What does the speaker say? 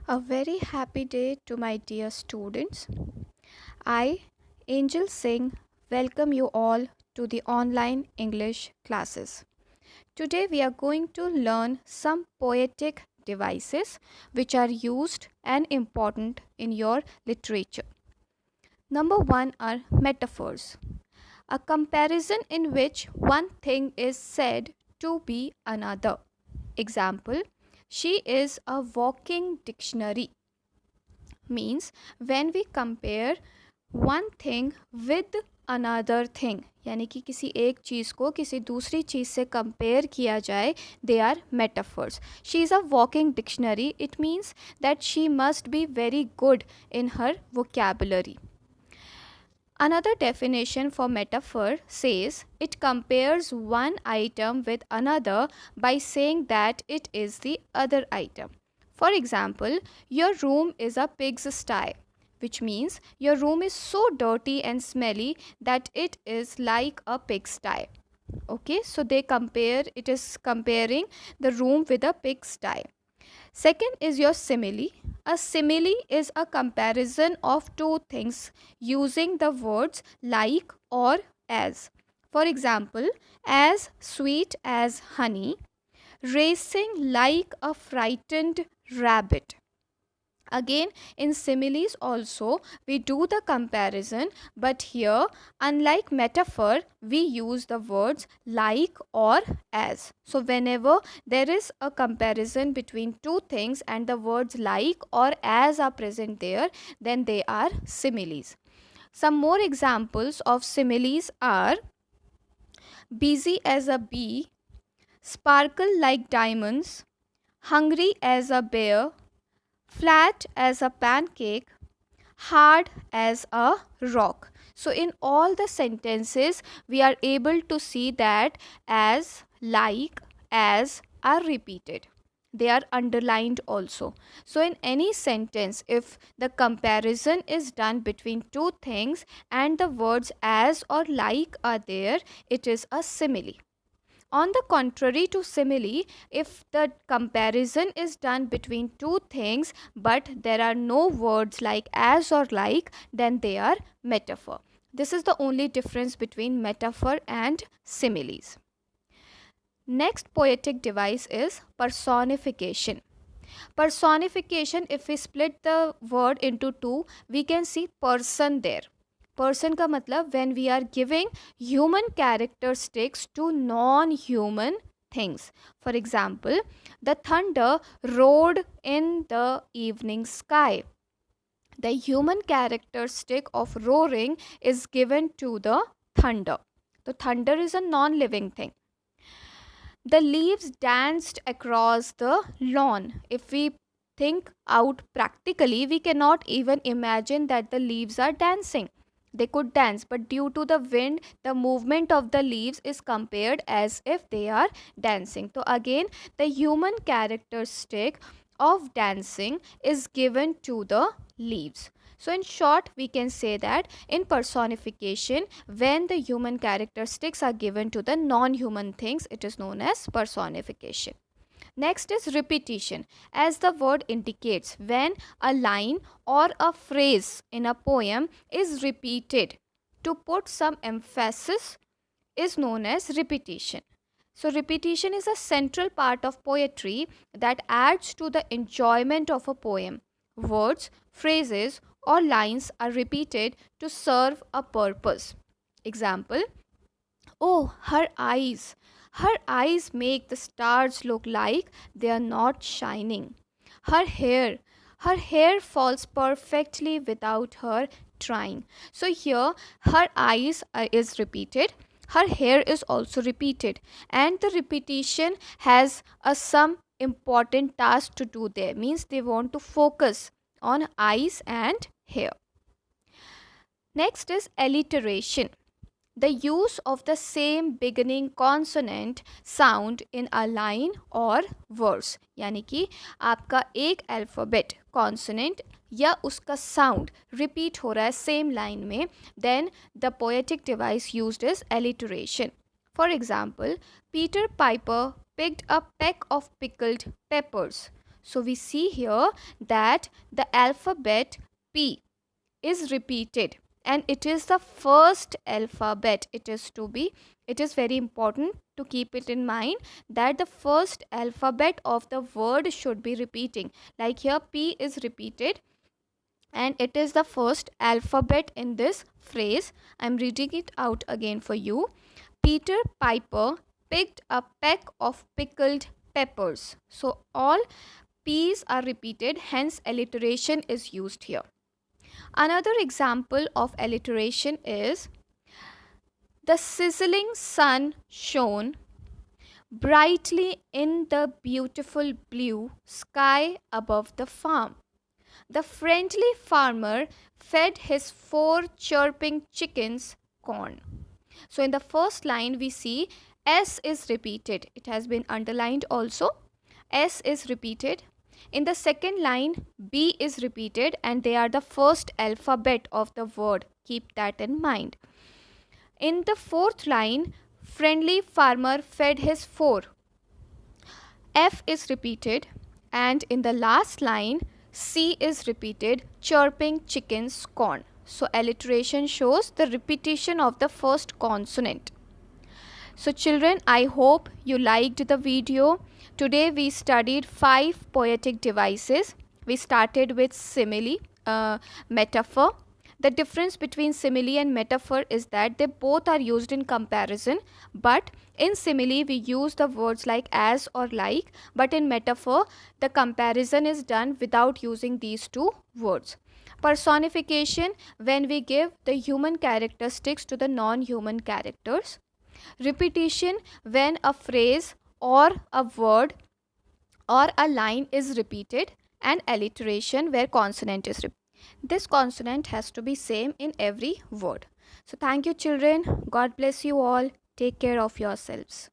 A very happy day to my dear students. I, Angel Singh, welcome you all to the online English classes. Today we are going to learn some poetic devices which are used and important in your literature. Number one are metaphors, a comparison in which one thing is said to be another. Example, she is a walking dictionary means when we compare one thing with another thing, यानी कि किसी एक चीज़ को किसी दूसरी चीज़ से compare किया जाए, they are metaphors. She is a walking dictionary. It means that she must be very good in her vocabulary. Another definition for metaphor says it compares one item with another by saying that it is the other item. For example, your room is a pigsty, which means your room is so dirty and smelly that it is like a pigsty. Okay, so it is comparing the room with a pigsty. Second is your simile. A simile is a comparison of two things using the words like or as. For example, as sweet as honey, racing like a frightened rabbit. Again, in similes also, we do the comparison, but here, unlike metaphor, we use the words like or as. So, whenever there is a comparison between two things and the words like or as are present there, then they are similes. Some more examples of similes are busy as a bee, sparkle like diamonds, hungry as a bear, flat as a pancake, hard as a rock. So, in all the sentences, we are able to see that as, like, as are repeated. They are underlined also. So, in any sentence, if the comparison is done between two things and the words as or like are there, it is a simile. On the contrary to simile, if the comparison is done between two things but there are no words like as or like, then they are metaphor. This is the only difference between metaphor and similes. Next poetic device is personification. Personification, if we split the word into two, we can see person there. Person का मतलब when we are giving human characteristics to non-human things. For example, the thunder roared in the evening sky. The human characteristic of roaring is given to the thunder. The thunder is a non-living thing. The leaves danced across the lawn. If we think out practically, we cannot even imagine that the leaves are dancing. They could dance, but due to the wind, the movement of the leaves is compared as if they are dancing. So, again, the human characteristic of dancing is given to the leaves. So, in short, we can say that in personification, when the human characteristics are given to the non human things, it is known as personification. Next is repetition. As the word indicates, when a line or a phrase in a poem is repeated to put some emphasis is known as repetition. So, repetition is a central part of poetry that adds to the enjoyment of a poem. Words, phrases, or lines are repeated to serve a purpose. Example, oh, her eyes. Her eyes make the stars look like they are not shining. Her hair. Her hair falls perfectly without her trying. So here, her eyes is repeated. Her hair is also repeated. And the repetition has some important task to do there. Means they want to focus on eyes and hair. Next is alliteration. The use of the same beginning consonant sound in a line or verse. यानी कि आपका एक alphabet consonant या उसका sound repeat हो रहा है same line में, then the poetic device used is alliteration. For example, Peter Piper picked a peck of pickled peppers. So we see here that the alphabet P is repeated, and it is the first alphabet. It is very important to keep it in mind that the first alphabet of the word should be repeating. Like here P is repeated and it is the first alphabet in this phrase. I'm reading it out again for you. Peter Piper picked a peck of pickled peppers. So all P's are repeated, hence alliteration is used here. Another example of alliteration is the sizzling sun shone brightly in the beautiful blue sky above the farm. The friendly farmer fed his 4 chirping chickens corn. So in the first line we see S is repeated. It has been underlined also. S is repeated. In the second line B is repeated and they are the first alphabet of the word. Keep that in mind. In the fourth line, friendly farmer fed his 4. F is repeated and in the last line C is repeated, chirping chickens corn. So alliteration shows the repetition of the first consonant. So children, I hope you liked the video. Today we studied 5 poetic devices. We started with simile, metaphor. The difference between simile and metaphor is that they both are used in comparison, but in simile we use the words like as or like, but in metaphor the comparison is done without using these two words. Personification, when we give the human characteristics to the non-human characters. Repetition, when a phrase or a word or a line is repeated. And alliteration, where consonant is repeated. This consonant has to be same in every word. So thank you children. God bless you all. Take care of yourselves.